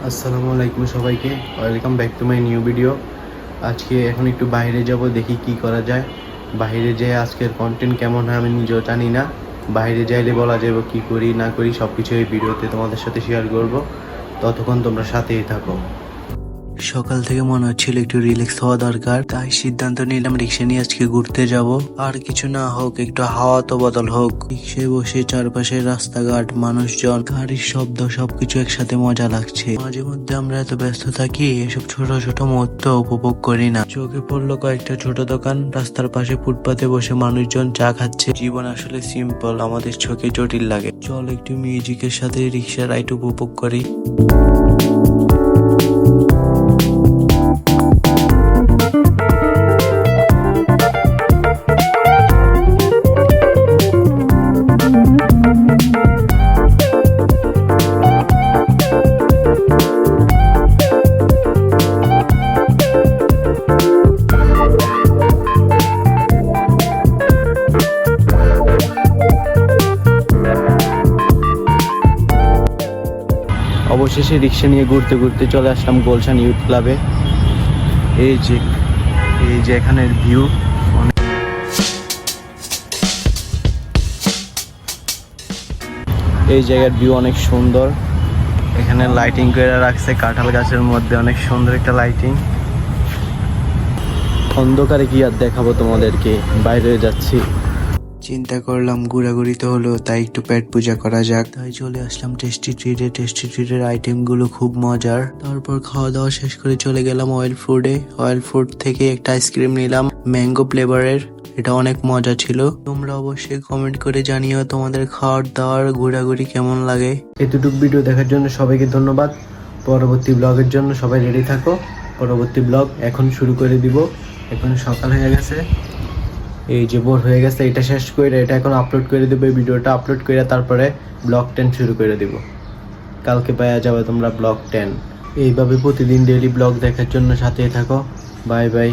আসসালামু আলাইকুম সবাইকে, welcome back to my new video. আজকে এখন একটু বাইরে যাব, দেখি কি করা যায়। বাইরে যেয়ে আজকের কন্টেন্ট কেমন হয় আমি নিজেও জানি না। বাইরে যাইলে বলা যাবে কি করি না করি সব কিছু এই ভিডিওতে তোমাদের সাথে শেয়ার করব। ততক্ষণ তোমরা সাথেই থাকো। সকাল থেকে মনে হচ্ছিল একটু রিল্যাক্স হওয়া দরকার, তাই সিদ্ধান্ত নিলাম রিক্সা নিয়ে আজকে ঘুরতে যাব। আর কিছু না হোক, একটু হাওয়া তো বদল হোক। রিক্সায় বসে চারপাশের রাস্তাঘাট, মানুষজন, গাড়ির শব্দ সবকিছু একসাথে মজা লাগছে। মাঝে মধ্যে আমরা এত ব্যস্ত থাকি, এসব ছোট ছোট মুহূর্ত উপভোগ করি না। চোখে পড়লো কয়েকটা ছোট দোকান, রাস্তার পাশে ফুটপাতে বসে মানুষজন চা খাচ্ছে। জীবন আসলে সিম্পল, আমাদের চোখে জটিল লাগে। চল একটু মিউজিকের সাথে রিক্সা রাইড উপভোগ করি। অবশেষে রিক্সা নিয়ে ঘুরতে ঘুরতে চলে আসলাম গুলশান ইউথ ক্লাবে। এই যে এখানের ভিউ, এই জায়গার ভিউ অনেক সুন্দর। এখানে লাইটিং করে রাখছে কাঁঠাল গাছের মধ্যে, অনেক সুন্দর একটা লাইটিং। অন্ধকারে কি আর দেখাবো তোমাদেরকে, বাইরে যাচ্ছি। চিন্তা করলাম ঘোরাঘুরিতে হলো, তাই একটু পেট পূজা করা যাক। তাই চলে আসলাম টেস্টি ট্রিটের আইটেম গুলো খুব মজার। তারপর খাওয়া দাওয়া শেষ করে চলে গেলাম অয়েল ফুড থেকে একটা আইসক্রিম নিলাম ম্যাঙ্গো ফ্লেভারের, এটা অনেক মজা ছিল। তোমরা অবশ্যই কমেন্ট করে জানিও তোমাদের খাওয়ার দাওয়ার ঘোরাঘুরি কেমন লাগে। এতটুকু ভিডিও দেখার জন্য সবাইকে ধন্যবাদ। পরবর্তী ব্লগের জন্য সবাই রেডি থাকো। পরবর্তী ব্লগ এখন শুরু করে দিব। এখন সকাল হয়ে গেছে, এই যে ভোর হয়ে গেছে। এটা শেষ করে এটা এখন আপলোড করে দেবো। এই ভিডিওটা আপলোড করে তারপরে ব্লগ 10 শুরু করে দিব। কালকে পাওয়া যাবে তোমরা ব্লগ 10। এইভাবে প্রতিদিন ডেইলি ব্লগ দেখার জন্য সাথেই থাকো। Bye bye.